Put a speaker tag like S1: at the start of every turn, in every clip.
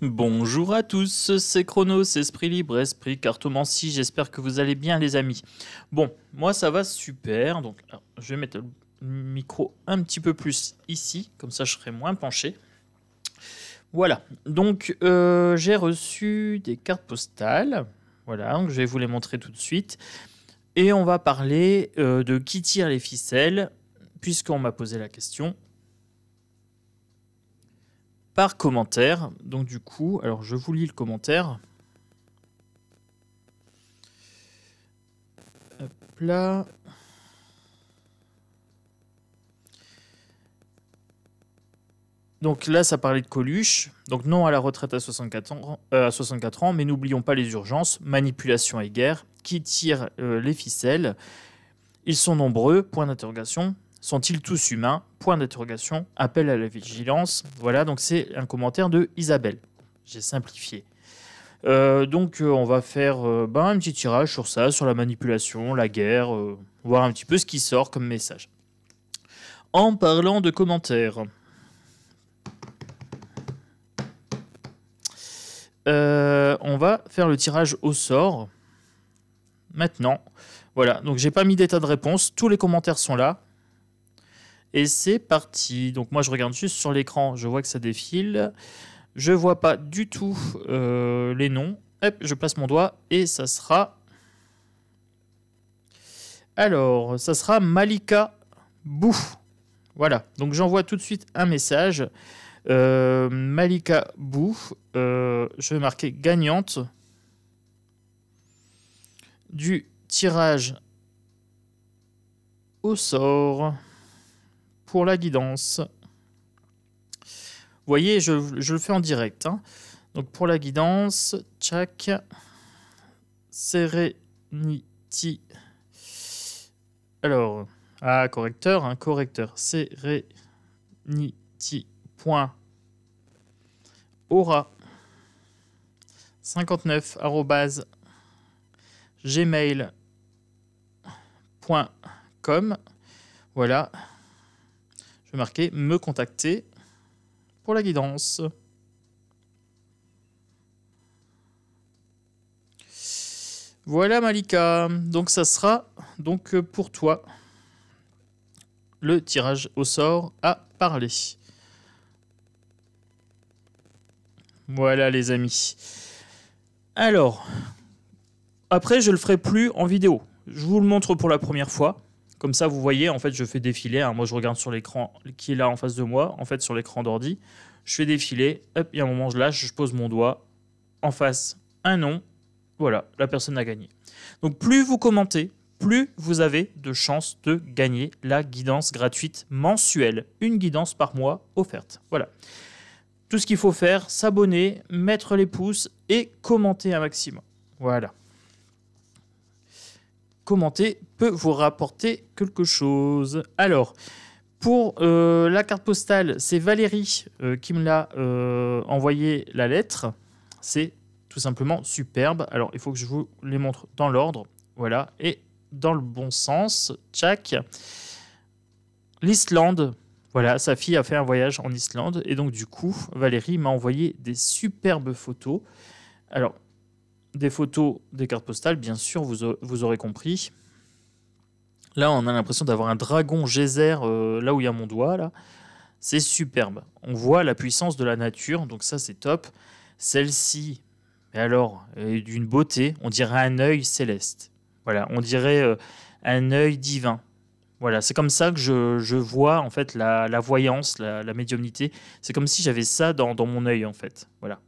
S1: Bonjour à tous, c'est Chronos, Esprit Libre, Esprit Cartomancie, j'espère que vous allez bien les amis. Bon, moi ça va super, donc alors, je vais mettre le micro un petit peu plus ici, comme ça je serai moins penché. Voilà, donc j'ai reçu des cartes postales, voilà, donc je vais vous les montrer tout de suite. Et on va parler de qui tire les ficelles, puisqu'on m'a posé la question. Par commentaire. Donc du coup, alors je vous lis le commentaire. Hop là. Donc là, ça parlait de Coluche. Donc non à la retraite à 64 ans, mais n'oublions pas les urgences, manipulation et guerre. Qui tire les ficelles? Ils sont nombreux, point d'interrogation. Sont-ils tous humains? Point d'interrogation. Appel à la vigilance. Voilà, donc c'est un commentaire de Isabelle. J'ai simplifié. Donc on va faire un petit tirage sur ça, sur la manipulation, la guerre, voir un petit peu ce qui sort comme message. En parlant de commentaires, on va faire le tirage au sort maintenant. Voilà, donc j'ai pas mis d'état de réponse, tous les commentaires sont là. Et c'est parti. Donc moi je regarde juste sur l'écran, je vois que ça défile. Je vois pas du tout les noms. Hop, je place mon doigt et ça sera... Alors, ça sera Malika Bou. Voilà, donc j'envoie tout de suite un message. Malika Bou, je vais marquer gagnante du tirage au sort pour la guidance. Vous voyez, je le fais en direct. Hein. Donc pour la guidance, tchac, Serenity. Alors, correcteur, hein, correcteur. Serenity.aura 59 @gmail.com. Voilà. Je vais marquer me contacter pour la guidance. Voilà Malika, donc ça sera donc pour toi le tirage au sort à parler. Voilà les amis. Alors, après je le ferai plus en vidéo. Je vous le montre pour la première fois. Comme ça, vous voyez, en fait, je fais défiler. Hein. Moi, je regarde sur l'écran qui est là en face de moi, en fait, sur l'écran d'ordi. Je fais défiler. Hop, il y a un moment, je lâche, je pose mon doigt. En face, un nom. Voilà, la personne a gagné. Donc, plus vous commentez, plus vous avez de chances de gagner la guidance gratuite mensuelle. Une guidance par mois offerte. Voilà. Tout ce qu'il faut faire, s'abonner, mettre les pouces et commenter un maximum. Voilà. Commenter peut vous rapporter quelque chose. Alors, pour la carte postale, c'est Valérie qui me l'a envoyé la lettre. C'est tout simplement superbe. Alors, il faut que je vous les montre dans l'ordre. Voilà. Et dans le bon sens, tchac. L'Islande. Voilà, sa fille a fait un voyage en Islande. Et donc, du coup, Valérie m'a envoyé des superbes photos. Alors, des photos des cartes postales, bien sûr, vous aurez compris. Là, on a l'impression d'avoir un dragon geyser là où il y a mon doigt. Là, c'est superbe. On voit la puissance de la nature, donc ça, c'est top. Celle-ci, mais alors, est d'une beauté. On dirait un œil céleste. Voilà, on dirait un œil divin. Voilà, c'est comme ça que je vois en fait la voyance, la médiumnité. C'est comme si j'avais ça dans mon œil en fait. Voilà,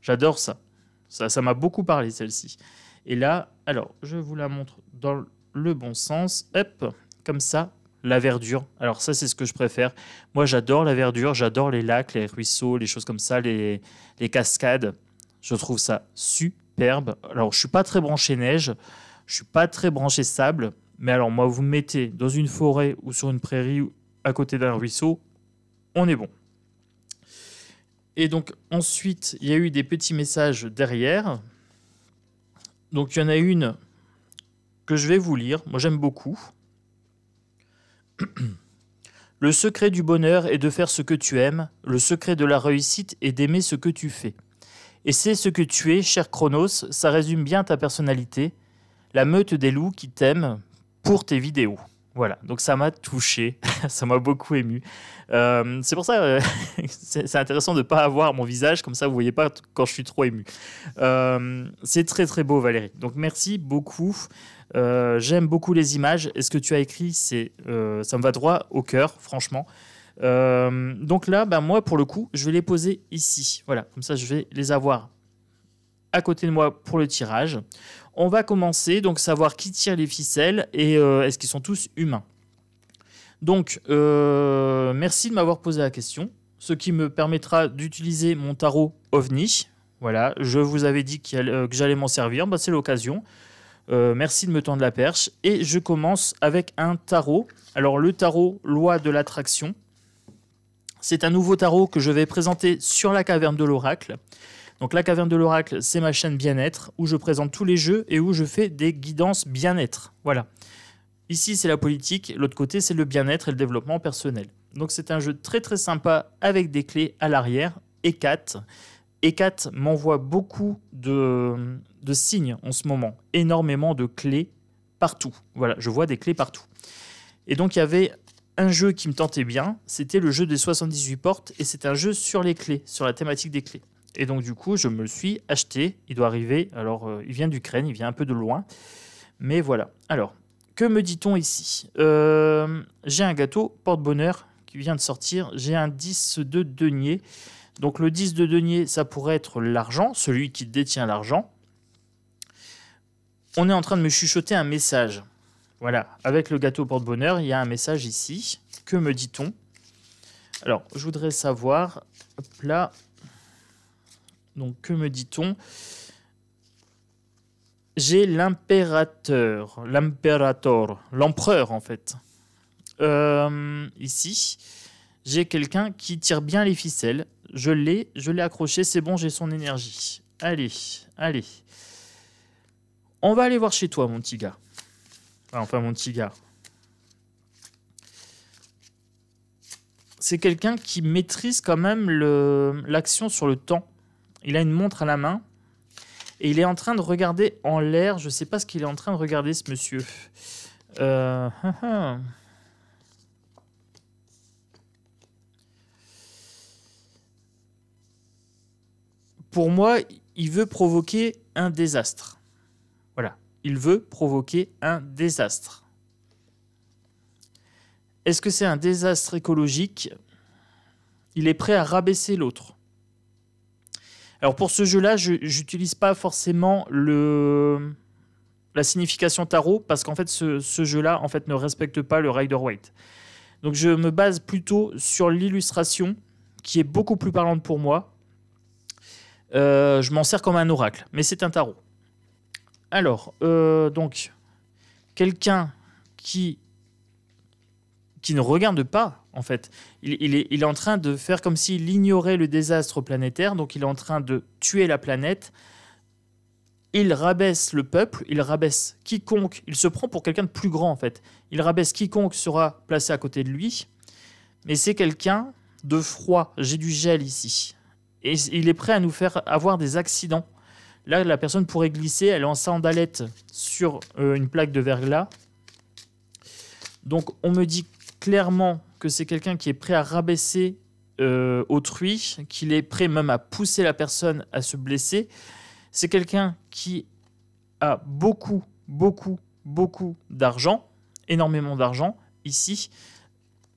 S1: j'adore ça. Ça m'a beaucoup parlé, celle-ci. Et là, alors, je vous la montre dans le bon sens. Hop, comme ça, la verdure. Alors ça, c'est ce que je préfère. Moi, j'adore la verdure, j'adore les lacs, les ruisseaux, les choses comme ça, les cascades. Je trouve ça superbe. Alors, je suis pas très branché neige, je suis pas très branché sable. Mais alors, moi, vous me mettez dans une forêt ou sur une prairie à côté d'un ruisseau, on est bon. Et donc ensuite, il y a eu des petits messages derrière. Donc il y en a une que je vais vous lire. Moi j'aime beaucoup. Le secret du bonheur est de faire ce que tu aimes. Le secret de la réussite est d'aimer ce que tu fais. Et c'est ce que tu es, cher Chronos, ça résume bien ta personnalité, la meute des loups qui t'aiment pour tes vidéos. Voilà, donc ça m'a touché, ça m'a beaucoup ému. C'est pour ça, c'est intéressant de ne pas avoir mon visage, comme ça vous ne voyez pas quand je suis trop ému. C'est très très beau Valérie, donc merci beaucoup. J'aime beaucoup les images, et ce que tu as écrit, ça me va droit au cœur, franchement. Donc là, moi pour le coup, je vais les poser ici. Voilà, comme ça je vais les avoir à côté de moi pour le tirage. On va commencer, donc savoir qui tire les ficelles et est-ce qu'ils sont tous humains. Donc, merci de m'avoir posé la question, ce qui me permettra d'utiliser mon tarot OVNI. Voilà, je vous avais dit que j'allais m'en servir, c'est l'occasion. Merci de me tendre la perche. Et je commence avec un tarot. Alors, le tarot Loi de l'attraction. C'est un nouveau tarot que je vais présenter sur la caverne de l'oracle. Donc la caverne de l'oracle, c'est ma chaîne bien-être où je présente tous les jeux et où je fais des guidances bien-être. Voilà. Ici, c'est la politique. L'autre côté, c'est le bien-être et le développement personnel. Donc c'est un jeu très très sympa avec des clés à l'arrière. E4. E4 m'envoie beaucoup de signes en ce moment. Énormément de clés partout. Voilà, je vois des clés partout. Et donc il y avait un jeu qui me tentait bien. C'était le jeu des 78 portes et c'est un jeu sur les clés, sur la thématique des clés. Et donc, du coup, je me le suis acheté. Il doit arriver. Alors, il vient d'Ukraine, il vient un peu de loin. Mais voilà. Alors, que me dit-on ici? J'ai un gâteau porte-bonheur qui vient de sortir. J'ai un 10 de denier. Donc, le 10 de denier, ça pourrait être l'argent, celui qui détient l'argent. On est en train de me chuchoter un message. Voilà. Avec le gâteau porte-bonheur, il y a un message ici. Que me dit-on? Alors, je voudrais savoir... Hop là... Donc, que me dit-on? J'ai l'impérateur, l'empereur en fait. Ici, j'ai quelqu'un qui tire bien les ficelles. Je l'ai accroché, c'est bon, j'ai son énergie. Allez. On va aller voir chez toi, mon petit gars. Enfin, mon petit gars. C'est quelqu'un qui maîtrise quand même l'action sur le temps. Il a une montre à la main et il est en train de regarder en l'air. Je ne sais pas ce qu'il est en train de regarder, ce monsieur. Pour moi, il veut provoquer un désastre. Voilà, il veut provoquer un désastre. Est-ce que c'est un désastre écologique? Il est prêt à rabaisser l'autre. Alors pour ce jeu-là, je n'utilise pas forcément la signification tarot parce qu'en fait ce jeu-là en fait ne respecte pas le Rider-Waite. Donc je me base plutôt sur l'illustration qui est beaucoup plus parlante pour moi. Je m'en sers comme un oracle, mais c'est un tarot. Alors donc quelqu'un qui ne regarde pas. En fait, il est en train de faire comme s'il ignorait le désastre planétaire, donc il est en train de tuer la planète. Il rabaisse le peuple, il rabaisse quiconque, il se prend pour quelqu'un de plus grand en fait. Il rabaisse quiconque sera placé à côté de lui, mais c'est quelqu'un de froid. J'ai du gel ici. Et il est prêt à nous faire avoir des accidents. Là, la personne pourrait glisser, elle est en sandalette sur une plaque de verglas. Donc on me dit clairement que c'est quelqu'un qui est prêt à rabaisser autrui, qu'il est prêt même à pousser la personne à se blesser. C'est quelqu'un qui a beaucoup d'argent, énormément d'argent. Ici,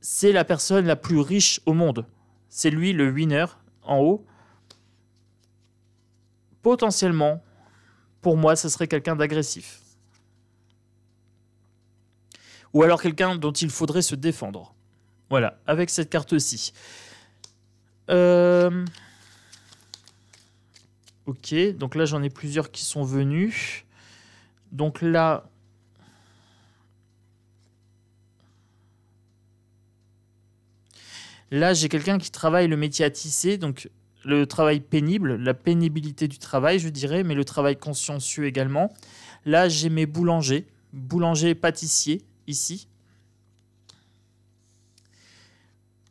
S1: c'est la personne la plus riche au monde. C'est lui le winner en haut. Potentiellement, pour moi, ce serait quelqu'un d'agressif. Ou alors quelqu'un dont il faudrait se défendre. Voilà, avec cette carte-ci. Ok, donc là j'en ai plusieurs qui sont venus. Donc là... Là, j'ai quelqu'un qui travaille le métier à tisser, donc le travail pénible, la pénibilité du travail, je dirais, mais le travail consciencieux également. Là, j'ai mes boulangers pâtissiers, ici.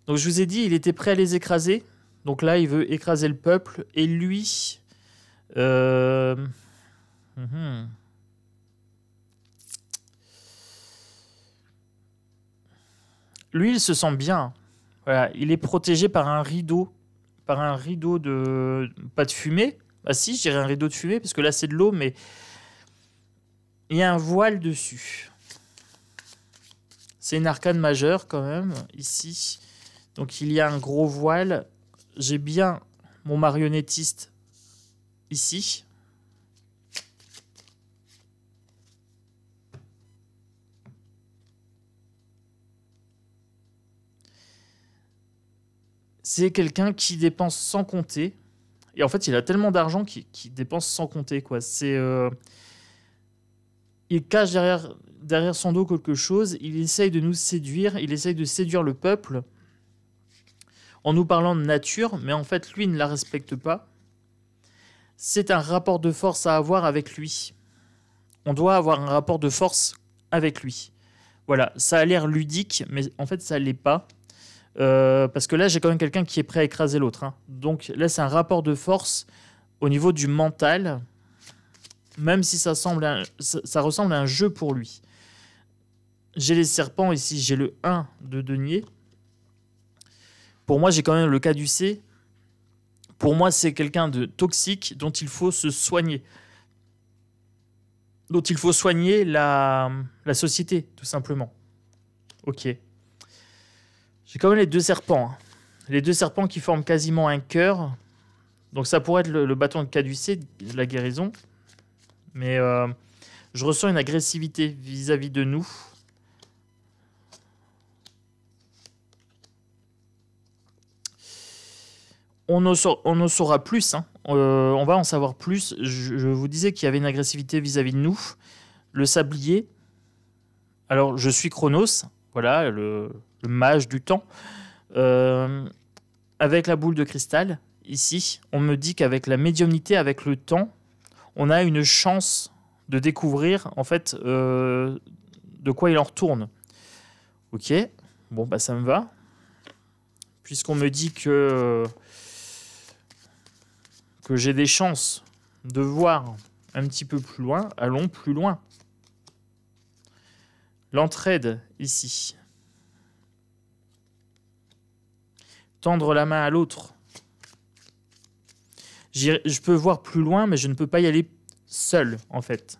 S1: Donc je vous ai dit, il était prêt à les écraser. Donc là, il veut écraser le peuple. Et lui, Euh, mhm. Lui, il se sent bien. Voilà, il est protégé par un rideau. Par un rideau de... Pas de fumée. Ah si, je dirais un rideau de fumée, parce que là, c'est de l'eau, mais il y a un voile dessus. C'est une arcane majeure, quand même, ici. Donc, il y a un gros voile. J'ai bien mon marionnettiste ici. C'est quelqu'un qui dépense sans compter. Et en fait, il a tellement d'argent qu'il dépense sans compter, quoi. Il cache derrière son dos quelque chose. Il essaye de nous séduire. Il essaye de séduire le peuple en nous parlant de nature. Mais en fait, lui ne la respecte pas. C'est un rapport de force à avoir avec lui. On doit avoir un rapport de force avec lui. Voilà, ça a l'air ludique, mais en fait, ça ne l'est pas. Parce que là, j'ai quand même quelqu'un qui est prêt à écraser l'autre. Hein. Donc là, c'est un rapport de force au niveau du mental, même si ça ressemble à un jeu pour lui. J'ai les serpents ici, j'ai le 1 de denier. Pour moi, j'ai quand même le caducée. Pour moi, c'est quelqu'un de toxique dont il faut se soigner. Dont il faut soigner la société, tout simplement. Ok. J'ai quand même les deux serpents. Hein. Les deux serpents qui forment quasiment un cœur. Donc ça pourrait être le bâton de caducée, de la guérison. Mais je ressens une agressivité vis-à-vis de nous. On en saura plus. Hein. On va en savoir plus. Je vous disais qu'il y avait une agressivité vis-à-vis de nous. Le sablier. Alors, je suis Chronos. Voilà, le mage du temps. Avec la boule de cristal, ici, on me dit qu'avec la médiumnité, avec le temps, on a une chance de découvrir, en fait, de quoi il en retourne. Ok, bon, bah ça me va. Puisqu'on me dit que j'ai des chances de voir un petit peu plus loin, allons plus loin. L'entraide, ici. Tendre la main à l'autre. Je peux voir plus loin, mais je ne peux pas y aller seul, en fait.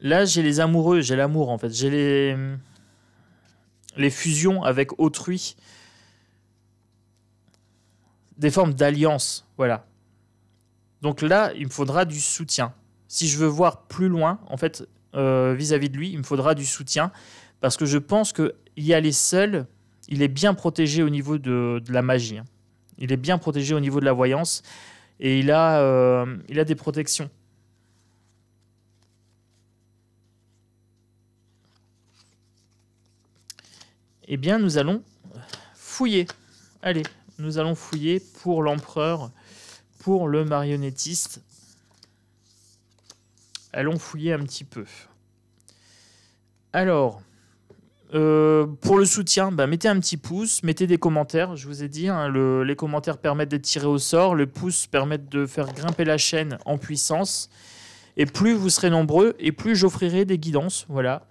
S1: Là, j'ai les amoureux, j'ai l'amour, en fait. J'ai les fusions avec autrui. Des formes d'alliance, voilà. Donc là, il me faudra du soutien. Si je veux voir plus loin, en fait, vis-à-vis de lui, il me faudra du soutien. Parce que je pense que y aller seul, il est bien protégé au niveau de la magie. Hein. Il est bien protégé au niveau de la voyance. Et il a des protections. Eh bien, nous allons fouiller. Allez, nous allons fouiller pour l'empereur, pour le marionnettiste. Allons fouiller un petit peu. Alors, pour le soutien, bah, mettez un petit pouce, mettez des commentaires. Je vous ai dit, hein, les commentaires permettent d'être tirés au sort. Le pouce permet de faire grimper la chaîne en puissance. Et plus vous serez nombreux, et plus j'offrirai des guidances. Voilà.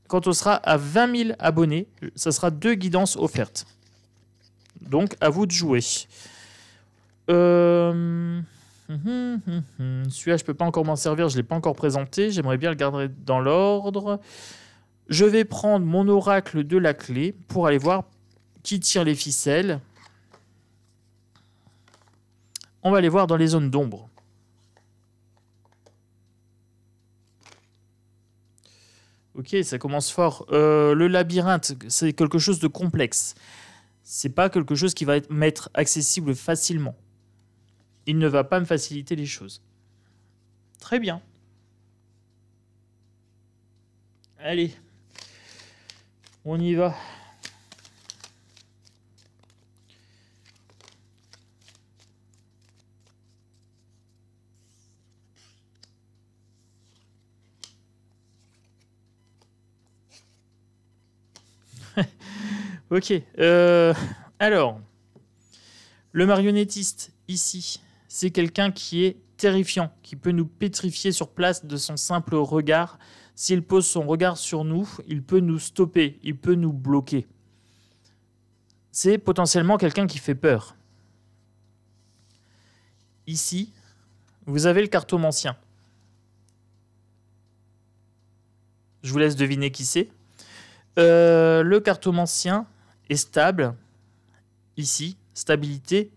S1: Quand on sera à 20 000 abonnés, ça sera 2 guidances offertes. Donc, à vous de jouer. Celui-là, je ne peux pas encore m'en servir, je ne l'ai pas encore présenté. J'aimerais bien le garder dans l'ordre. Je vais prendre mon oracle de la clé pour aller voir qui tire les ficelles. On va aller voir dans les zones d'ombre. Ok, ça commence fort. Le labyrinthe, c'est quelque chose de complexe. C'est pas quelque chose qui va m'être accessible facilement. Il ne va pas me faciliter les choses. Très bien. Allez. On y va. Ok. Alors, le marionnettiste, ici, c'est quelqu'un qui est terrifiant, qui peut nous pétrifier sur place de son simple regard. S'il pose son regard sur nous, il peut nous stopper, il peut nous bloquer. C'est potentiellement quelqu'un qui fait peur. Ici, vous avez le cartomancien. Je vous laisse deviner qui c'est. Le cartomancien est stable. Ici, stabilité,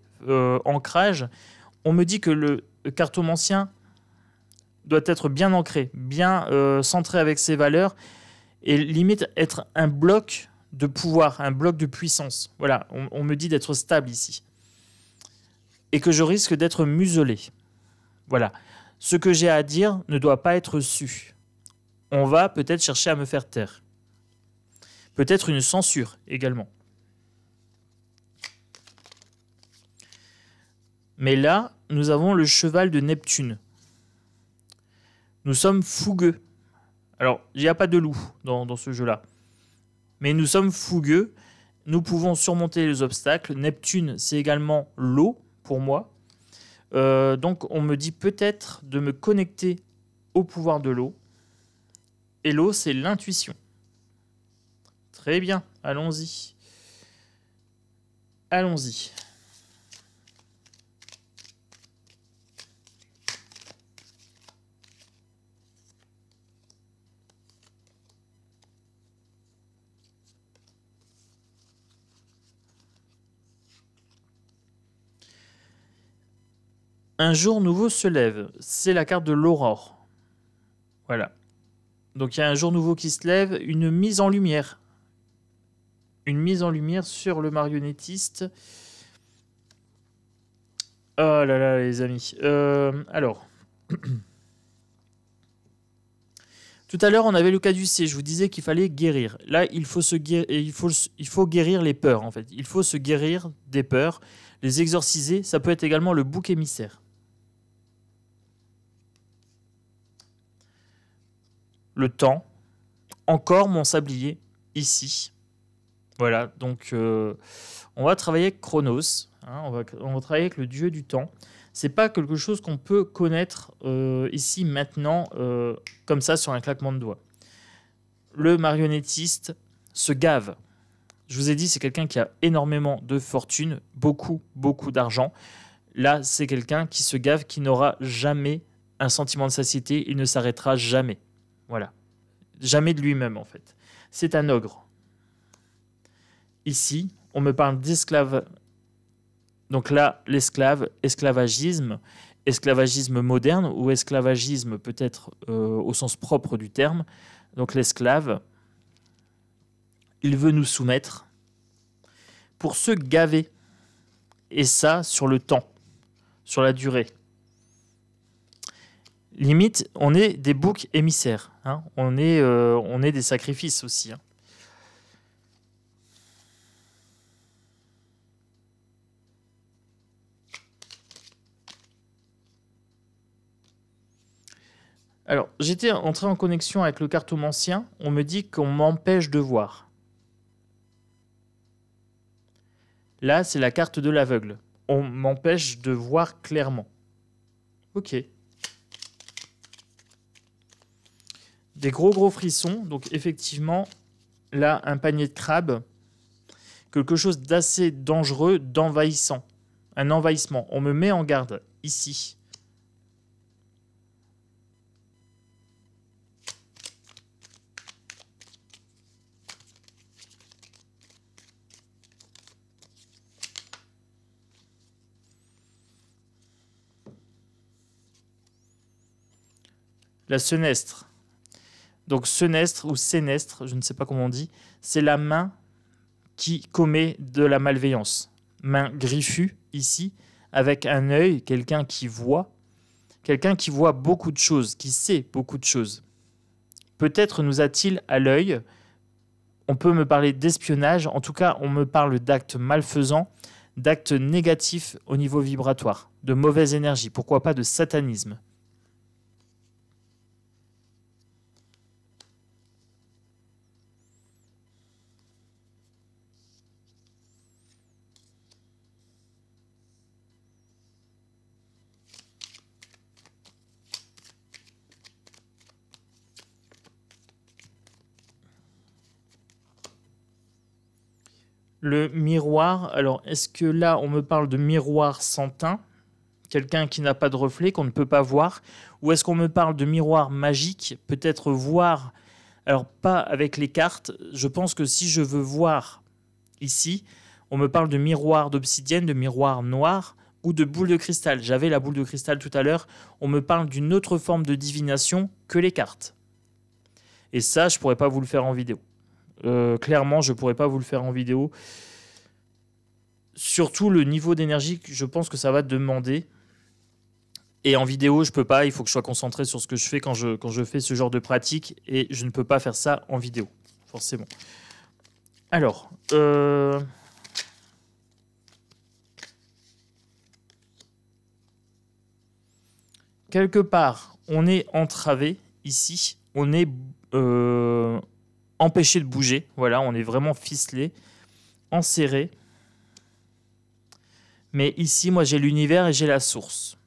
S1: ancrage. On me dit que le cartomancien doit être bien ancré, bien centré avec ses valeurs et limite être un bloc de pouvoir, un bloc de puissance. Voilà, on me dit d'être stable ici. Et que je risque d'être muselé. Voilà. Ce que j'ai à dire ne doit pas être su. On va peut-être chercher à me faire taire. Peut-être une censure également. Mais là, nous avons le cheval de Neptune. Nous sommes fougueux. Alors, il n'y a pas de loup dans ce jeu-là. Mais nous sommes fougueux. Nous pouvons surmonter les obstacles. Neptune, c'est également l'eau pour moi. Donc, on me dit peut-être de me connecter au pouvoir de l'eau. Et l'eau, c'est l'intuition. Très bien, allons-y. Allons-y. Un jour nouveau se lève. C'est la carte de l'aurore. Voilà. Donc il y a un jour nouveau qui se lève, une mise en lumière. Une mise en lumière sur le marionnettiste. Oh là là, les amis. Alors. Tout à l'heure, on avait le caducée. Je vous disais qu'il fallait guérir. Là, il faut guérir les peurs, en fait. Il faut se guérir des peurs, les exorciser. Ça peut être également le bouc émissaire. Le temps. Encore mon sablier, ici. Voilà, donc on va travailler avec Chronos. Hein, on va travailler avec le dieu du temps. C'est pas quelque chose qu'on peut connaître ici, maintenant, comme ça, sur un claquement de doigts. Le marionnettiste se gave. Je vous ai dit, c'est quelqu'un qui a énormément de fortune, beaucoup, beaucoup d'argent. Là, c'est quelqu'un qui se gave, qui n'aura jamais un sentiment de satiété. Il ne s'arrêtera jamais. Voilà. Jamais de lui-même, en fait. C'est un ogre. Ici, on me parle d'esclave. Donc là, l'esclave, esclavagisme, esclavagisme moderne ou esclavagisme peut-être au sens propre du terme. Donc l'esclave, il veut nous soumettre pour se gaver. Et ça, sur le temps, sur la durée. Limite, on est des boucs émissaires. Hein. On est des sacrifices aussi. Hein. Alors, j'étais entré en connexion avec le cartomancien. On me dit qu'on m'empêche de voir. Là, c'est la carte de l'aveugle. On m'empêche de voir clairement. Ok. Des gros frissons. Donc, effectivement, là, un panier de crabes. Quelque chose d'assez dangereux, d'envahissant. Un envahissement. On me met en garde ici. La senestre. Donc senestre ou sénestre, je ne sais pas comment on dit, c'est la main qui commet de la malveillance. Main griffue, ici, avec un œil, quelqu'un qui voit beaucoup de choses, qui sait beaucoup de choses. Peut-être nous a-t-il à l'œil, on peut me parler d'espionnage, en tout cas on me parle d'actes malfaisants, d'actes négatifs au niveau vibratoire, de mauvaise énergie, pourquoi pas de satanisme. Le miroir, alors est-ce que là on me parle de miroir sans teint, quelqu'un qui n'a pas de reflet, qu'on ne peut pas voir, ou est-ce qu'on me parle de miroir magique, peut-être voir, alors pas avec les cartes, je pense que si je veux voir ici, on me parle de miroir d'obsidienne, de miroir noir ou de boule de cristal. J'avais la boule de cristal tout à l'heure, on me parle d'une autre forme de divination que les cartes. Et ça, je pourrais pas vous le faire en vidéo. Clairement, je pourrais pas vous le faire en vidéo. Surtout le niveau d'énergie, je pense que ça va demander. Et en vidéo, je peux pas. Il faut que je sois concentré sur ce que je fais quand je fais ce genre de pratique. Et je ne peux pas faire ça en vidéo, forcément. Alors, quelque part, on est entravé ici. On est empêché de bouger. Voilà, on est vraiment ficelé, enserré. Mais ici, moi, j'ai l'univers et j'ai la source.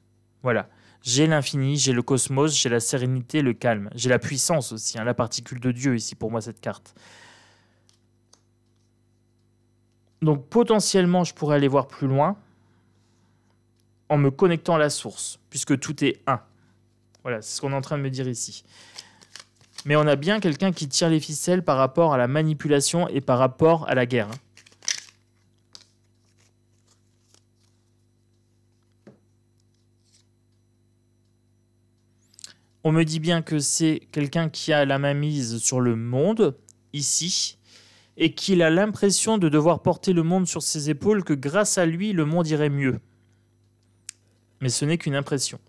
S1: Voilà. J'ai l'infini, j'ai le cosmos, j'ai la sérénité, le calme. J'ai la puissance aussi, hein, la particule de Dieu ici pour moi, cette carte. Donc potentiellement, je pourrais aller voir plus loin en me connectant à la source, puisque tout est un. Voilà, c'est ce qu'on est en train de me dire ici. Mais on a bien quelqu'un qui tire les ficelles par rapport à la manipulation et par rapport à la guerre. On me dit bien que c'est quelqu'un qui a la main mise sur le monde, ici, et qu'il a l'impression de devoir porter le monde sur ses épaules, que grâce à lui, le monde irait mieux. Mais ce n'est qu'une impression.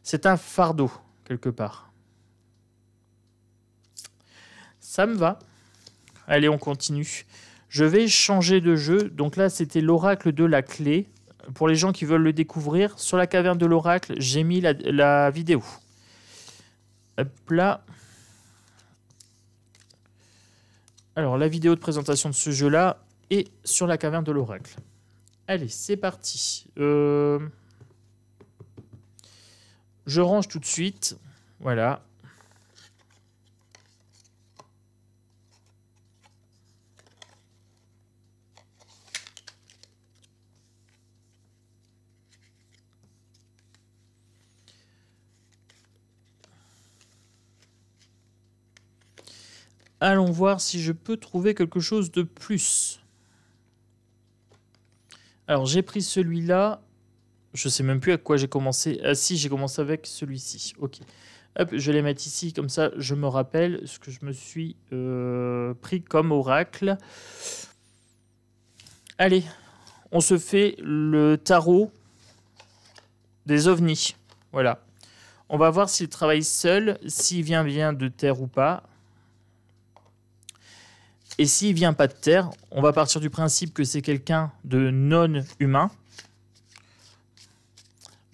S1: C'est un fardeau, quelque part. Ça me va. Allez, on continue. Je vais changer de jeu. Donc là, c'était l'oracle de la clé. Pour les gens qui veulent le découvrir, sur la caverne de l'oracle, j'ai mis la vidéo. Hop là. Alors, la vidéo de présentation de ce jeu-là est sur la caverne de l'oracle. Allez, c'est parti. Je range tout de suite. Voilà. Allons voir si je peux trouver quelque chose de plus. Alors, j'ai pris celui-là. Je sais même plus à quoi j'ai commencé. Ah si, j'ai commencé avec celui-ci. Ok. Hop, je vais les mettre ici, comme ça je me rappelle ce que je me suis pris comme oracle. Allez, on se fait le tarot des ovnis. Voilà. On va voir s'il travaille seul, s'il vient bien de terre ou pas. Et s'il vient pas de terre, on va partir du principe que c'est quelqu'un de non humain.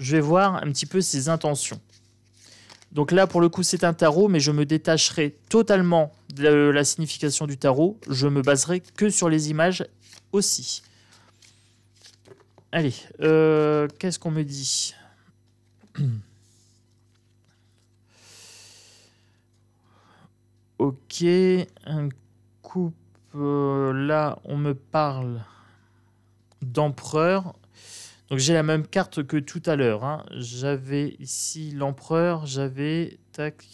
S1: Je vais voir un petit peu ses intentions. Donc là, pour le coup, c'est un tarot, mais je me détacherai totalement de la signification du tarot. Je me baserai que sur les images aussi. Allez, qu'est-ce qu'on me dit ? Ok, un coupe. Là, on me parle d'empereur. Donc j'ai la même carte que tout à l'heure. Hein. J'avais ici l'empereur, j'avais... Tac.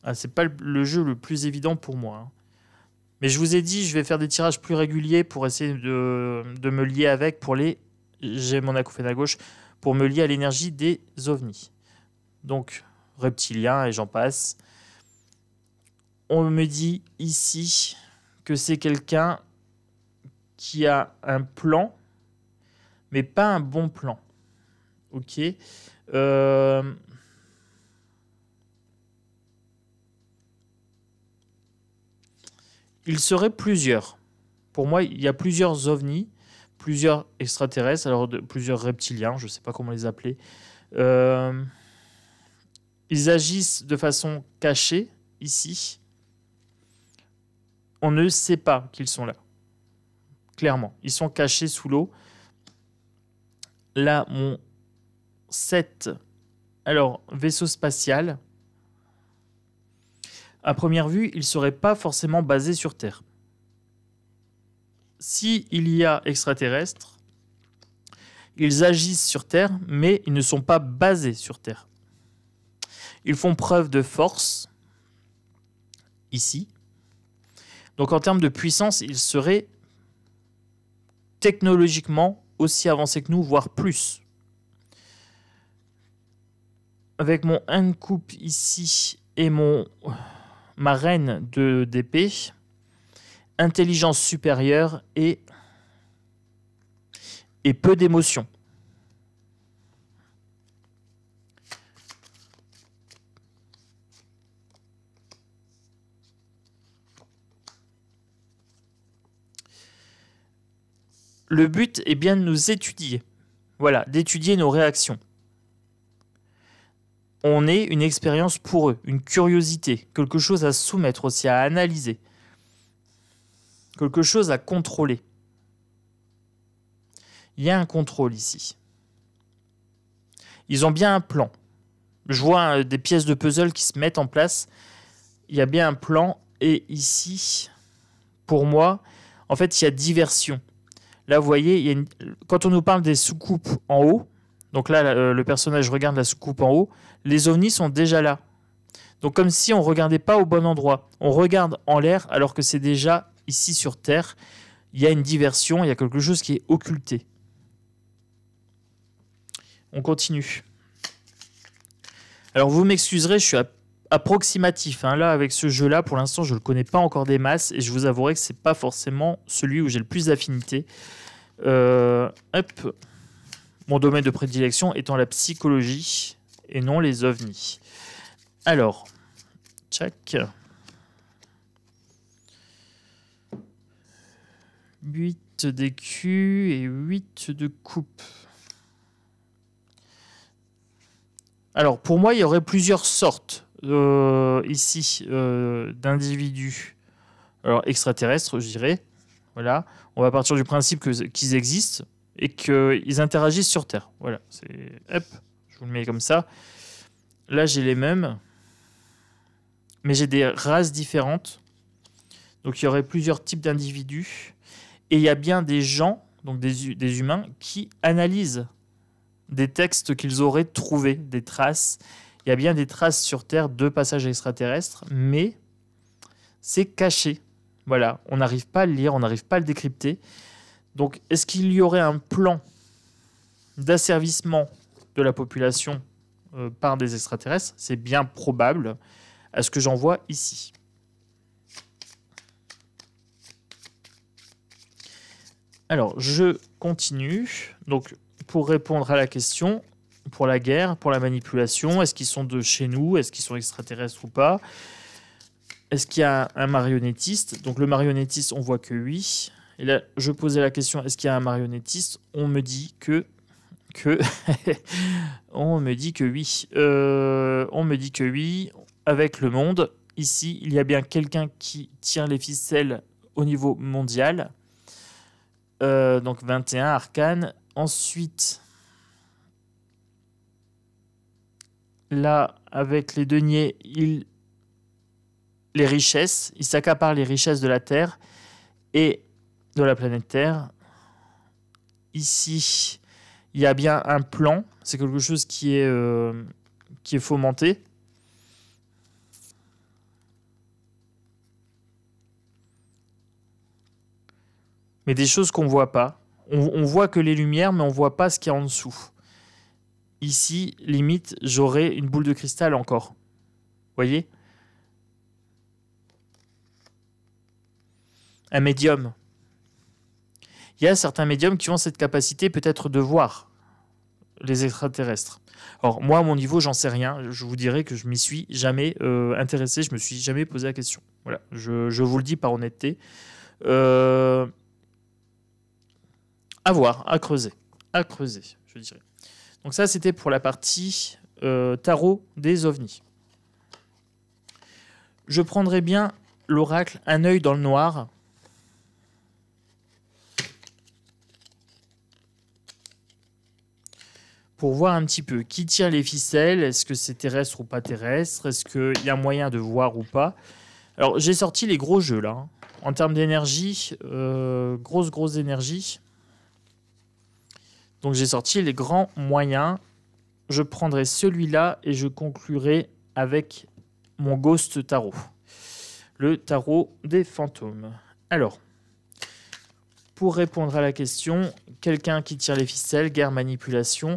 S1: Ah, c'est pas le jeu le plus évident pour moi. Hein. Mais je vous ai dit, je vais faire des tirages plus réguliers pour essayer de me lier avec, pour les... J'ai mon acouphène à gauche, pour me lier à l'énergie des ovnis. Donc, reptiliens et j'en passe. On me dit ici que c'est quelqu'un qui a un plan, mais pas un bon plan. Ok. Il serait plusieurs. Pour moi, il y a plusieurs ovnis, plusieurs extraterrestres, alors plusieurs reptiliens, je ne sais pas comment les appeler. Ils agissent de façon cachée, ici. On ne sait pas qu'ils sont là. Clairement, ils sont cachés sous l'eau. Là, mon 7. Alors, vaisseau spatial. à première vue, ils ne seraient pas forcément basés sur Terre. Si il y a extraterrestres, ils agissent sur Terre, mais ils ne sont pas basés sur Terre. Ils font preuve de force, ici. Donc en termes de puissance, ils seraient technologiquement aussi avancés que nous, voire plus. Avec mon hand coupe ici et ma reine d'épée, intelligence supérieure et peu d'émotion. Le but est bien de nous étudier. Voilà, d'étudier nos réactions. On est une expérience pour eux, une curiosité, quelque chose à soumettre aussi, à analyser, quelque chose à contrôler. Il y a un contrôle ici. Ils ont bien un plan. Je vois des pièces de puzzle qui se mettent en place. Il y a bien un plan. Et ici, pour moi, en fait, il y a diversion. Là, vous voyez, quand on nous parle des soucoupes en haut, donc là, le personnage regarde la soucoupe en haut, les ovnis sont déjà là. Donc comme si on ne regardait pas au bon endroit. On regarde en l'air alors que c'est déjà ici sur Terre. Il y a une diversion, il y a quelque chose qui est occulté. On continue. Alors vous m'excuserez, je suis approximatif. Là, avec ce jeu-là, pour l'instant, je ne le connais pas encore des masses. Et je vous avouerai que ce n'est pas forcément celui où j'ai le plus d'affinité. Mon domaine de prédilection étant la psychologie et non les ovnis. Alors, check. 8 d'écus et 8 de coupe. Alors, pour moi, il y aurait plusieurs sortes ici d'individus. Alors, extraterrestres, je dirais. Voilà. On va partir du principe qu'ils existent et qu'ils interagissent sur Terre. Voilà. Hop, je vous le mets comme ça. Là, j'ai les mêmes. Mais j'ai des races différentes. Donc, il y aurait plusieurs types d'individus. Et il y a bien des gens, donc des humains, qui analysent des textes qu'ils auraient trouvés, des traces. Il y a bien des traces sur Terre de passages extraterrestres, mais c'est caché. Voilà, on n'arrive pas à le lire, on n'arrive pas à le décrypter. Donc, est-ce qu'il y aurait un plan d'asservissement de la population par des extraterrestres? C'est bien probable, à ce que j'en vois ici. Alors, je continue. Donc, pour répondre à la question, pour la guerre, pour la manipulation, est-ce qu'ils sont de chez nous? Est-ce qu'ils sont extraterrestres ou pas? Est-ce qu'il y a un marionnettiste? Donc, le marionnettiste, on voit que oui. Et là, je posais la question, est-ce qu'il y a un marionnettiste? On me dit que on me dit que oui. On me dit que oui. Avec le monde, ici, il y a bien quelqu'un qui tire les ficelles au niveau mondial. Donc 21, arcane. Ensuite, là, avec les deniers, les richesses, il s'accapare les richesses de la Terre et de la planète Terre. Ici, il y a bien un plan. C'est quelque chose qui est fomenté. Mais des choses qu'on ne voit pas. On voit que les lumières, mais on ne voit pas ce qu'il y a en dessous. Ici, limite, j'aurais une boule de cristal encore. Vous voyez? Un médium. Il y a certains médiums qui ont cette capacité peut-être de voir les extraterrestres. Alors moi, à mon niveau, j'en sais rien. Je vous dirais que je m'y suis jamais intéressé. Je me suis jamais posé la question. Voilà, je vous le dis par honnêteté. À voir, à creuser, je dirais. Donc ça, c'était pour la partie tarot des ovnis. Je prendrai bien l'oracle Un œil dans le noir. pour voir un petit peu qui tire les ficelles. Est-ce que c'est terrestre ou pas terrestre? Est-ce qu'il y a moyen de voir ou pas? Alors, j'ai sorti les gros jeux, là. Hein. En termes d'énergie, grosse énergie. Donc, j'ai sorti les grands moyens. Je prendrai celui-là et je conclurai avec mon Ghost Tarot. Le tarot des fantômes. Alors, pour répondre à la question, quelqu'un qui tire les ficelles, guerre, manipulation,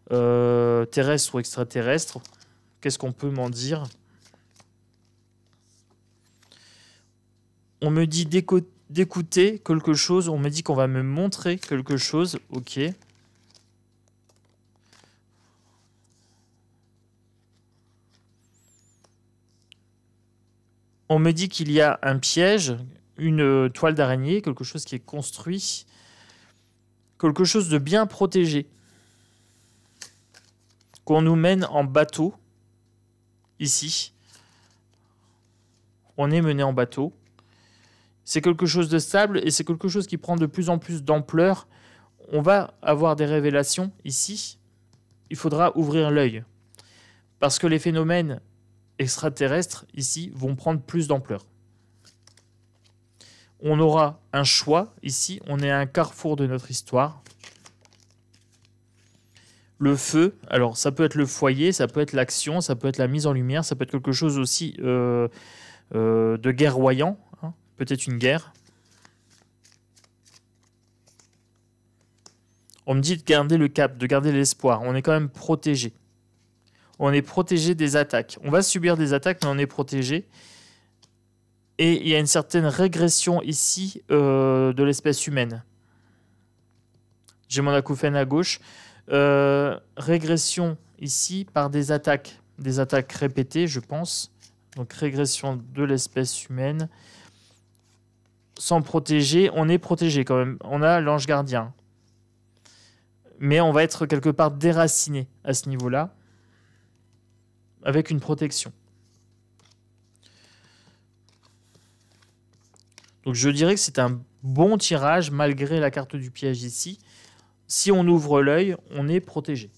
S1: terrestre ou extraterrestre, qu'est-ce qu'on peut m'en dire? On me dit d'écouter quelque chose, on me dit qu'on va me montrer quelque chose, ok. On me dit qu'il y a un piège, une toile d'araignée, quelque chose qui est construit, quelque chose de bien protégé, qu'on nous mène en bateau, ici. On est mené en bateau. C'est quelque chose de stable et c'est quelque chose qui prend de plus en plus d'ampleur. On va avoir des révélations ici. Il faudra ouvrir l'œil. Parce que les phénomènes extraterrestres, ici, vont prendre plus d'ampleur. On aura un choix, ici. On est à un carrefour de notre histoire. Le feu, alors ça peut être le foyer, ça peut être l'action, ça peut être la mise en lumière, ça peut être quelque chose aussi de guerroyant, hein, peut-être une guerre. On me dit de garder le cap, de garder l'espoir. On est quand même protégé. On est protégé des attaques. On va subir des attaques, mais on est protégé. Et il y a une certaine régression ici de l'espèce humaine. J'ai mon acouphène à gauche. Régression ici par des attaques répétées, je pense. Donc régression de l'espèce humaine. Sans protéger, on est protégé quand même. On a l'ange gardien. Mais on va être quelque part déraciné à ce niveau-là. Avec une protection. Donc je dirais que c'est un bon tirage malgré la carte du piège ici. Si on ouvre l'œil, on est protégé.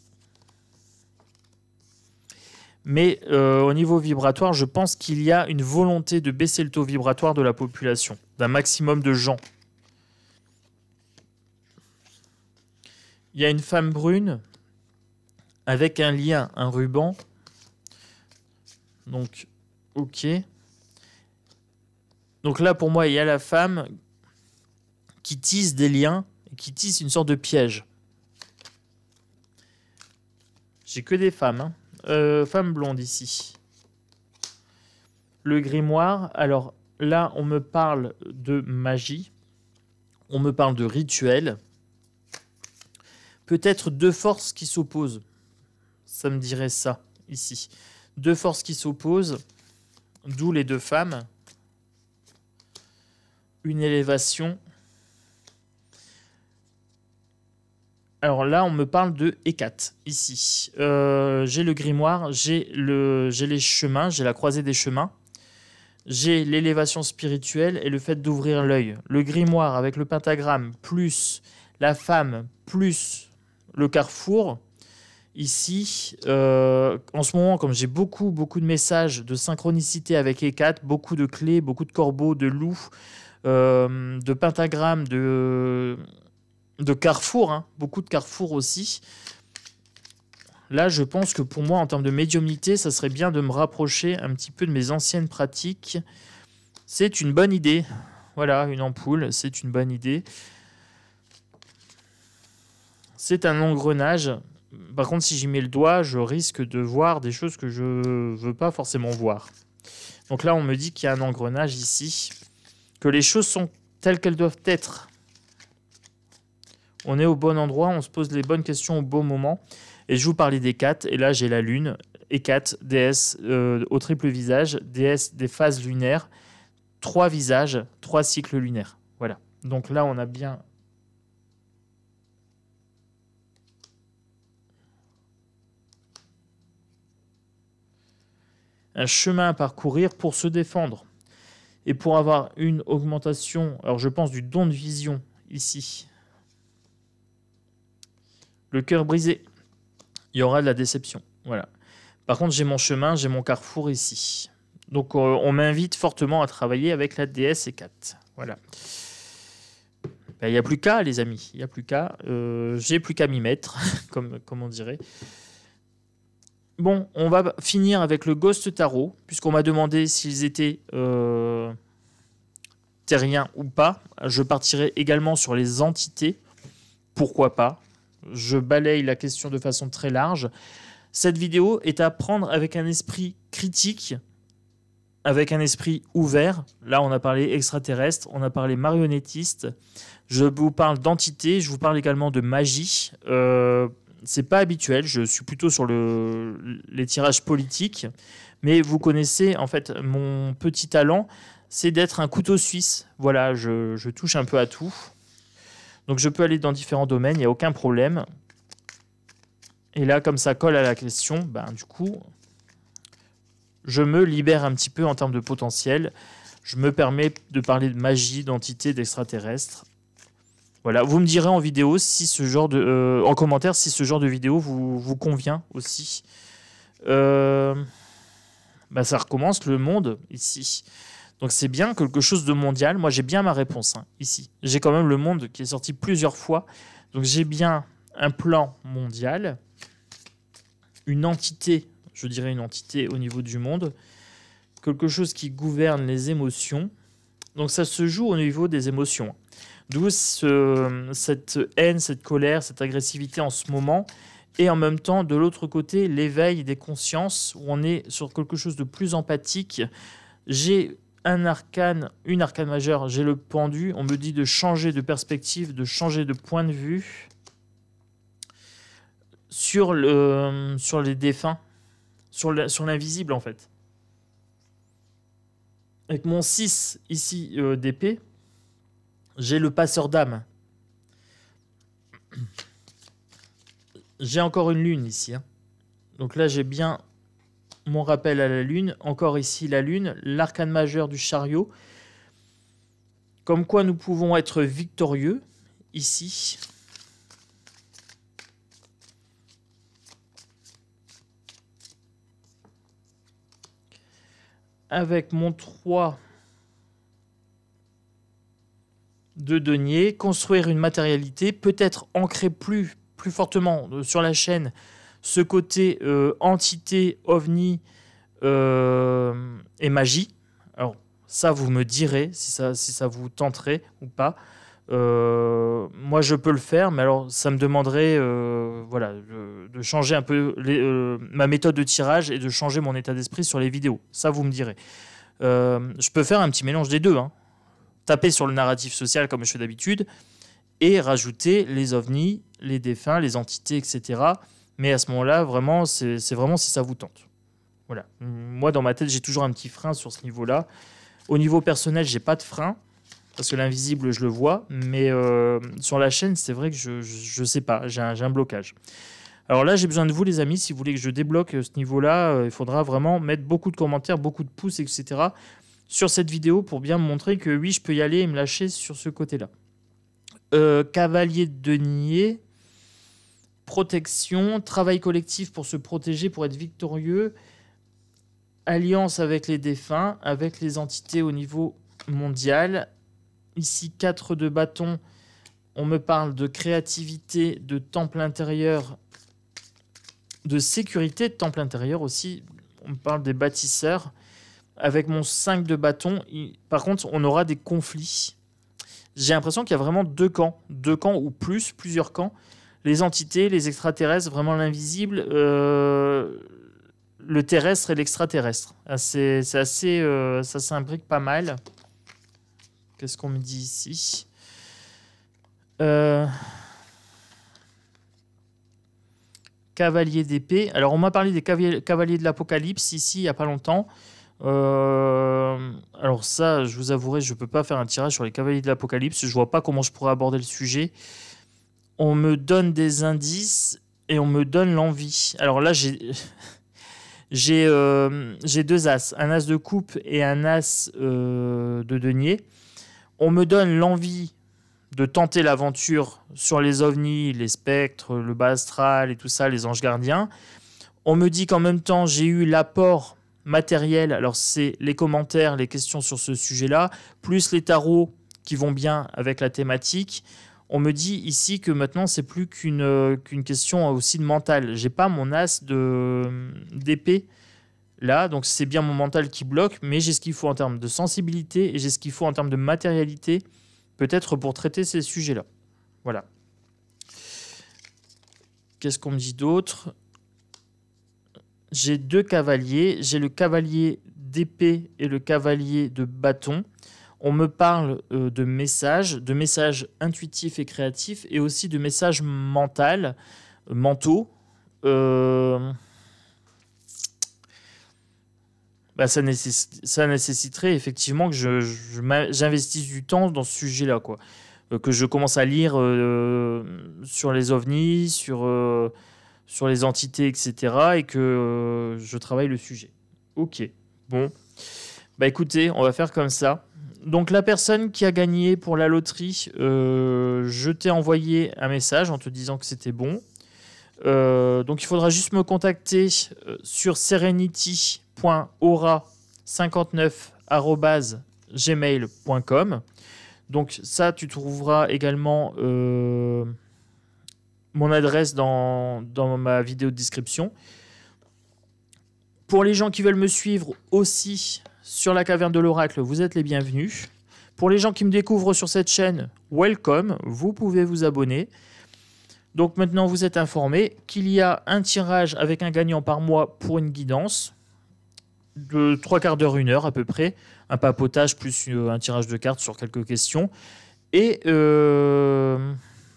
S1: Mais au niveau vibratoire, je pense qu'il y a une volonté de baisser le taux vibratoire de la population, d'un maximum de gens. Il y a une femme brune avec un lien, un ruban. Donc, ok. Donc là, pour moi, il y a la femme qui tisse des liens, qui tisse une sorte de piège. J'ai que des femmes. Hein. Femme blonde ici. Le grimoire. Alors là, on me parle de magie. On me parle de rituel. Peut-être deux forces qui s'opposent. Ça me dirait ça, ici. Deux forces qui s'opposent. D'où les deux femmes. Une élévation. Alors là, on me parle de Hécate, ici. J'ai le grimoire, j'ai les chemins, j'ai la croisée des chemins. J'ai l'élévation spirituelle et le fait d'ouvrir l'œil. Le grimoire avec le pentagramme, plus la femme, plus le carrefour. Ici, en ce moment, comme j'ai beaucoup de messages de synchronicité avec Hécate, beaucoup de clés, beaucoup de corbeaux, de loups, de pentagrammes, de carrefours, hein, beaucoup de carrefours aussi. Là, je pense que pour moi, en termes de médiumnité, ça serait bien de me rapprocher un petit peu de mes anciennes pratiques. C'est une bonne idée. Voilà, une ampoule, c'est une bonne idée. C'est un engrenage. Par contre, si j'y mets le doigt, je risque de voir des choses que je ne veux pas forcément voir. Donc là, on me dit qu'il y a un engrenage ici, que les choses sont telles qu'elles doivent être. On est au bon endroit, on se pose les bonnes questions au bon moment. Et je vous parlais d'Hécate, et là j'ai la lune. Hécate, déesse au triple visage, déesse des phases lunaires, 3 visages, 3 cycles lunaires. Voilà. Donc là on a bien... un chemin à parcourir pour se défendre. Et pour avoir une augmentation, alors je pense du don de vision ici. Le cœur brisé. il y aura de la déception. Voilà. Par contre, j'ai mon chemin, j'ai mon carrefour ici. Donc, on m'invite fortement à travailler avec la DS-E4. Voilà. Il n'y a plus qu'à, les amis. Il n'y a plus qu'à. J'ai plus qu'à m'y mettre, comme on dirait. Bon, on va finir avec le Ghost Tarot, puisqu'on m'a demandé s'ils étaient terriens ou pas. Je partirai également sur les entités. Pourquoi pas? Je balaye la question de façon très large. Cette vidéo est à prendre avec un esprit critique, avec un esprit ouvert. Là, on a parlé extraterrestre, on a parlé marionnettiste. Je vous parle d'entité, je vous parle également de magie. C'est pas habituel, je suis plutôt sur les tirages politiques. Mais vous connaissez, en fait, mon petit talent, c'est d'être un couteau suisse. Voilà, je touche un peu à tout. Donc je peux aller dans différents domaines, il n'y a aucun problème. Et là, comme ça colle à la question, ben, du coup, je me libère un petit peu en termes de potentiel. Je me permets de parler de magie, d'entité, d'extraterrestres. Voilà, vous me direz en vidéo si ce genre de, en commentaire si ce genre de vidéo vous convient aussi. Bah, ça recommence le monde ici. Donc c'est bien quelque chose de mondial. Moi j'ai bien ma réponse hein, ici. J'ai quand même le monde qui est sorti plusieurs fois. Donc j'ai bien un plan mondial, une entité, je dirais une entité au niveau du monde, quelque chose qui gouverne les émotions. Donc ça se joue au niveau des émotions. D'où cette haine, cette colère, cette agressivité en ce moment. Et en même temps, de l'autre côté, l'éveil des consciences, où on est sur quelque chose de plus empathique. J'ai un arcane, une arcane majeure, j'ai le pendu. On me dit de changer de perspective, de changer de point de vue sur les défunts, sur l'invisible en fait. Avec mon 6 ici d'épée, j'ai le passeur d'âme. J'ai encore une lune ici. Hein. Donc là, j'ai bien mon rappel à la lune. Encore ici, la lune. L'arcane majeur du chariot. Comme quoi nous pouvons être victorieux ici. Avec mon 3 de denier, construire une matérialité, peut-être ancrer plus fortement sur la chaîne ce côté entité, ovni et magie. Alors ça, vous me direz si ça vous tenterait ou pas. Moi, je peux le faire, mais alors ça me demanderait voilà, de changer un peu ma méthode de tirage et de changer mon état d'esprit sur les vidéos. Ça, vous me direz. Je peux faire un petit mélange des deux. Hein. Taper sur le narratif social comme je fais d'habitude et rajouter les ovnis, les défunts, les entités, etc. Mais à ce moment-là, vraiment, c'est vraiment si ça vous tente. Voilà. Moi, dans ma tête, j'ai toujours un petit frein sur ce niveau-là. Au niveau personnel, j'ai pas de frein parce que l'invisible, je le vois. Mais sur la chaîne, c'est vrai que je sais pas. J'ai un blocage. Alors là, j'ai besoin de vous, les amis. Si vous voulez que je débloque ce niveau-là, il faudra vraiment mettre beaucoup de commentaires, beaucoup de pouces, etc. sur cette vidéo pour bien me montrer que oui, je peux y aller et me lâcher sur ce côté-là. Cavalier de denier, protection, travail collectif pour se protéger, pour être victorieux, alliance avec les défunts, avec les entités au niveau mondial. Ici, 4 de bâton, on me parle de créativité, de temple intérieur, de sécurité de temple intérieur aussi. On me parle des bâtisseurs. Avec mon 5 de bâton, par contre, on aura des conflits. J'ai l'impression qu'il y a vraiment deux camps ou plusieurs camps. Les entités, les extraterrestres, vraiment l'invisible, le terrestre et l'extraterrestre. C'est assez, ça s'imbrique pas mal. Qu'est-ce qu'on me dit ici? Cavalier d'épée. Alors, on m'a parlé des cavaliers de l'Apocalypse ici, il n'y a pas longtemps. Alors ça, je vous avouerai, je ne peux pas faire un tirage sur les cavaliers de l'Apocalypse. Je ne vois pas comment je pourrais aborder le sujet. On me donne des indices et on me donne l'envie. Alors là, j'ai deux as. Un as de coupe et un as de denier. On me donne l'envie de tenter l'aventure sur les ovnis, les spectres, le bas astral et tout ça, les anges gardiens. On me dit qu'en même temps, j'ai eu l'apport matériel. Alors, c'est les commentaires, les questions sur ce sujet-là, plus les tarots qui vont bien avec la thématique. On me dit ici que maintenant, c'est plus qu'une question aussi de mental. J'ai pas mon as d'épée là, donc c'est bien mon mental qui bloque, mais j'ai ce qu'il faut en termes de sensibilité et j'ai ce qu'il faut en termes de matérialité, peut-être pour traiter ces sujets-là. Voilà. Qu'est-ce qu'on me dit d'autre ? J'ai 2 cavaliers. J'ai le cavalier d'épée et le cavalier de bâton. On me parle de messages intuitifs et créatifs et aussi de messages mentaux. Ça nécessiterait effectivement que j'investisse du temps dans ce sujet-là, quoi. Que je commence à lire sur les ovnis, sur les entités, etc. et que je travaille le sujet. Ok, bon. Écoutez, on va faire comme ça. Donc la personne qui a gagné pour la loterie, je t'ai envoyé un message en te disant que c'était bon. Donc il faudra juste me contacter sur serenity.aura59@gmail.com. Donc ça, tu trouveras également mon adresse dans ma vidéo de description. Pour les gens qui veulent me suivre aussi sur la caverne de l'oracle, vous êtes les bienvenus. Pour les gens qui me découvrent sur cette chaîne, welcome, vous pouvez vous abonner. Donc maintenant, vous êtes informés qu'il y a un tirage avec un gagnant par mois pour une guidance de 3/4 d'heure, 1 heure à peu près, un papotage plus un tirage de cartes sur quelques questions. Et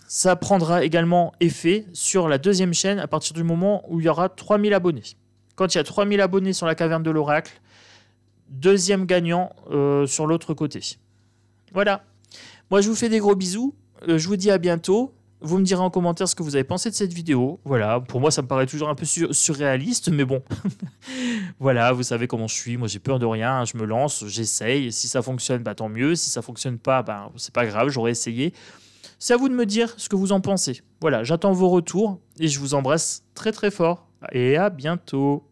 S1: ça prendra également effet sur la 2e chaîne à partir du moment où il y aura 3000 abonnés. Quand il y a 3000 abonnés sur la caverne de l'oracle, 2e gagnant sur l'autre côté. Voilà. Moi, je vous fais des gros bisous. Je vous dis à bientôt. Vous me direz en commentaire ce que vous avez pensé de cette vidéo. Voilà, pour moi, ça me paraît toujours un peu surréaliste, mais bon. Voilà, vous savez comment je suis. Moi, j'ai peur de rien. Je me lance, j'essaye. Si ça fonctionne, tant mieux. Si ça fonctionne pas, c'est pas grave, j'aurais essayé. C'est à vous de me dire ce que vous en pensez. Voilà, j'attends vos retours et je vous embrasse très très fort. Et à bientôt.